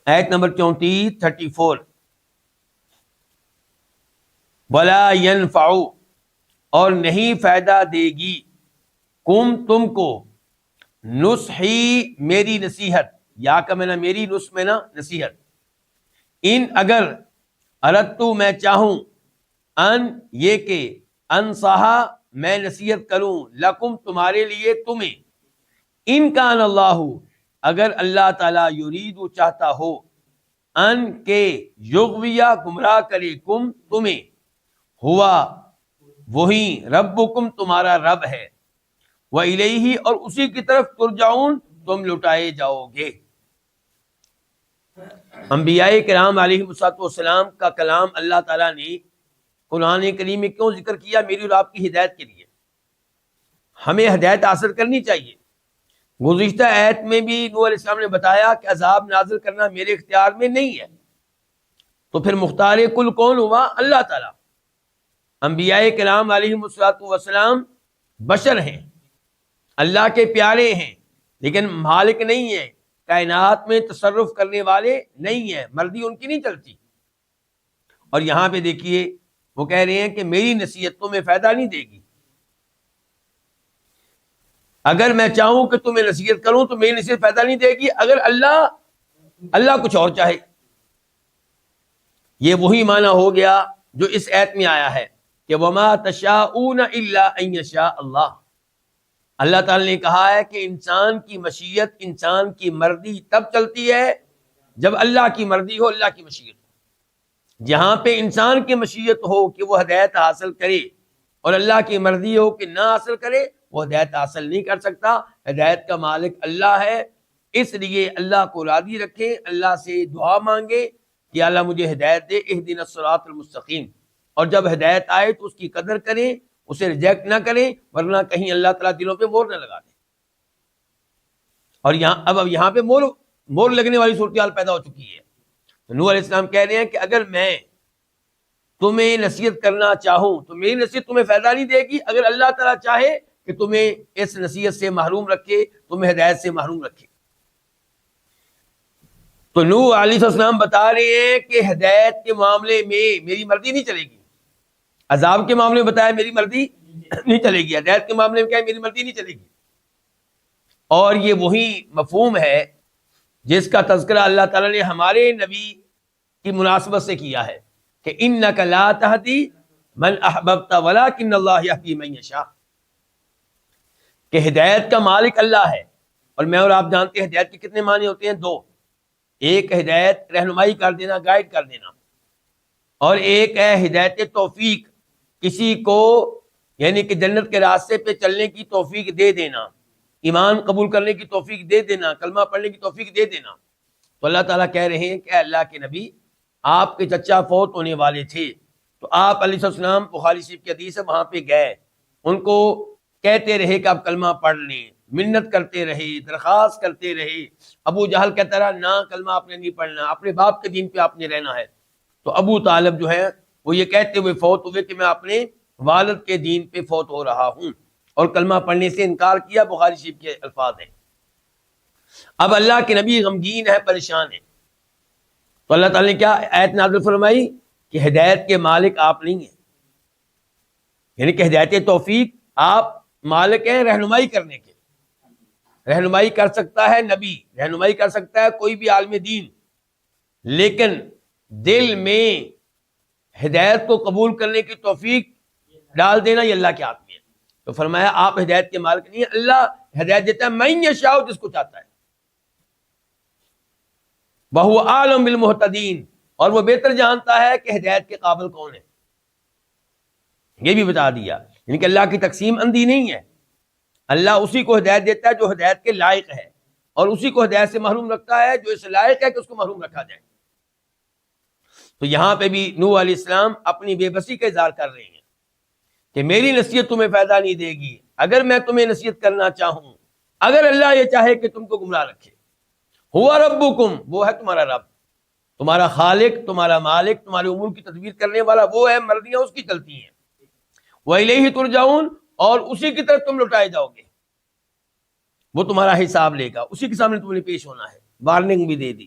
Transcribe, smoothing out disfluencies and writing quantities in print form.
آیت نمبر 34 ولا ينفع، اور نہیں فائدہ دے گی تم کو نصحی، میری نصیحت، یا کا میں نا میری نصح میں نا نصیحت، ان اگر اردتو میں چاہوں، ان یہ کہ انصحا میں نصیحت کروں، لکم تمہارے لیے تمہیں، ان کان اللہ اگر اللہ تعالیٰ یرید چاہتا ہو، ان کے یغویہ گمراہ کرے کم تمہیں، ہوا وہی ربکم تمہارا رب ہے، وَإِلَيْهِ اور اسی کی طرف ترجعون تم لٹائے جاؤ گے۔ انبیاء کرام علیہ السلام کا کلام اللہ تعالیٰ نے قرآن کریم میں کیوں ذکر کیا؟ میری اور آپ کی ہدایت کے لیے، ہمیں ہدایت حاصل کرنی چاہیے۔ گزشتہ آیت میں بھی نوح علیہ السلام نے بتایا کہ عذاب نازل کرنا میرے اختیار میں نہیں ہے، تو پھر مختار کل کون ہوا؟ اللہ تعالیٰ۔ انبیاء کرام علیہ السلام بشر ہیں، اللہ کے پیارے ہیں، لیکن مالک نہیں ہیں، کائنات میں تصرف کرنے والے نہیں ہیں، مرضی ان کی نہیں چلتی۔ اور یہاں پہ دیکھیے وہ کہہ رہے ہیں کہ میری نصیحت تمہیں فائدہ نہیں دے گی، اگر میں چاہوں کہ تمہیں نصیحت کروں تو میری نصیحت فائدہ نہیں دے گی، اگر اللہ کچھ اور چاہے۔ یہ وہی معنی ہو گیا جو اس آیت میں آیا ہے کہ وما تشاءون الا ان یشاء اللہ۔ اللہ تعالی نے کہا ہے کہ انسان کی مشیت، انسان کی مرضی تب چلتی ہے جب اللہ کی مرضی ہو، اللہ کی مشیت ہو۔ جہاں پہ انسان کی مشیت ہو کہ وہ ہدایت حاصل کرے اور اللہ کی مرضی ہو کہ نہ حاصل کرے، وہ ہدایت حاصل نہیں کر سکتا۔ ہدایت کا مالک اللہ ہے، اس لیے اللہ کو راضی رکھیں، اللہ سے دعا مانگے کہ اللہ مجھے ہدایت دے، اہدنا الصراط المستقیم، اور جب ہدایت آئے تو اس کی قدر کریں، اسے ریجیکٹ نہ کریں، ورنہ کہیں اللہ تعالیٰ دلوں پہ مہر نہ لگا دے۔ اور یہاں پہ مہر لگنے والی صورتحال پیدا ہو چکی ہے۔ تو نوح علیہ السلام کہہ رہے ہیں کہ اگر میں تمہیں نصیحت کرنا چاہوں تو میری نصیحت تمہیں فائدہ نہیں دے گی، اگر اللہ تعالیٰ چاہے کہ تمہیں اس نصیحت سے محروم رکھے، تمہیں ہدایت سے محروم رکھے۔ تو نوح علیہ السلام بتا رہے ہیں کہ ہدایت کے معاملے میں میری مرضی نہیں چلے گی، عذاب کے معاملے میں بتایا میری مرضی نہیں چلے گی، ہدایت کے معاملے میں کیا ہے؟ میری مرضی نہیں چلے گی۔ اور یہ وہی مفہوم ہے جس کا تذکرہ اللہ تعالیٰ نے ہمارے نبی کی مناسبت سے کیا ہے کہ انک لا تہدی من احببت ولکن اللہ یہدی من یشاء، کہ ہدایت کا مالک اللہ ہے۔ اور میں اور آپ جانتے ہیں ہدایت کے کتنے معنی ہوتے ہیں؟ دو، ایک ہدایت رہنمائی کر دینا، گائیڈ کر دینا، اور ایک ہے ہدایت توفیق، کسی کو یعنی کہ جنت کے راستے پہ چلنے کی توفیق دے دینا، ایمان قبول کرنے کی توفیق دے دینا، کلمہ پڑھنے کی توفیق دے دینا۔ تو اللہ تعالیٰ کہہ رہے ہیں کہ اے اللہ کے نبی، آپ کے چچا فوت ہونے والے تھے، تو آپ علیہ السلام، بخاری شریف کی حدیث ہے، وہاں پہ گئے، ان کو کہتے رہے کہ آپ کلمہ پڑھ لیں، منت کرتے رہے، درخواست کرتے رہے۔ ابو جہل کہتا رہا نہ، کلمہ آپ نے نہیں پڑھنا، اپنے باپ کے دین پہ آپ نے رہنا ہے۔ تو ابو طالب جو ہے وہ یہ کہتے ہوئے فوت ہوئے کہ میں اپنے والد کے دین پہ فوت ہو رہا ہوں، اور کلمہ پڑھنے سے انکار کیا، بخاری شریف کے الفاظ ہیں۔ اب اللہ کے نبی غمگین ہے، پریشان ہے، تو اللہ تعالیٰ نے کیا آیت نازل فرمائی کہ ہدایت کے مالک آپ نہیں ہیں، یعنی کہ ہدایت توفیق آپ مالک ہیں رہنمائی کرنے کے۔ رہنمائی کر سکتا ہے نبی، رہنمائی کر سکتا ہے کوئی بھی عالم دین، لیکن دل میں ہدایت کو قبول کرنے کی توفیق ڈال دینا یہ اللہ کے ہاتھ میں ہے۔ تو فرمایا آپ ہدایت کے مالک نہیں ہیں، اللہ ہدایت دیتا ہے من یشاء، جس کو چاہتا ہے، وَهُوَ أَعْلَمُ بِالْمُهْتَدِينَ، اور وہ بہتر جانتا ہے کہ ہدایت کے قابل کون ہے۔ یہ بھی بتا دیا، یعنی کہ اللہ کی تقسیم اندھی نہیں ہے، اللہ اسی کو ہدایت دیتا ہے جو ہدایت کے لائق ہے، اور اسی کو ہدایت سے محروم رکھتا ہے جو اس لائق ہے کہ اس کو محروم رکھا جائے۔ تو یہاں پہ بھی نوح علیہ السلام اپنی بے بسی کا اظہار کر رہے ہیں کہ میری نصیحت تمہیں فائدہ نہیں دے گی، اگر میں تمہیں نصیحت کرنا چاہوں، اگر اللہ یہ چاہے کہ تم کو گمراہ رکھے۔ ہوا ربکم، وہ ہے تمہارا رب، تمہارا خالق، تمہارا مالک، تمہارے امور کی تدبیر کرنے والا وہ ہے، مرضیاں اس کی چلتی ہیں۔ وَإِلَيْهِ تُرْجَعُونَ، اور اسی کی طرف تم لوٹائے جاؤ گے، وہ تمہارا حساب لے گا، اسی کے سامنے تم نے پیش ہونا ہے۔ وارننگ بھی دے دی۔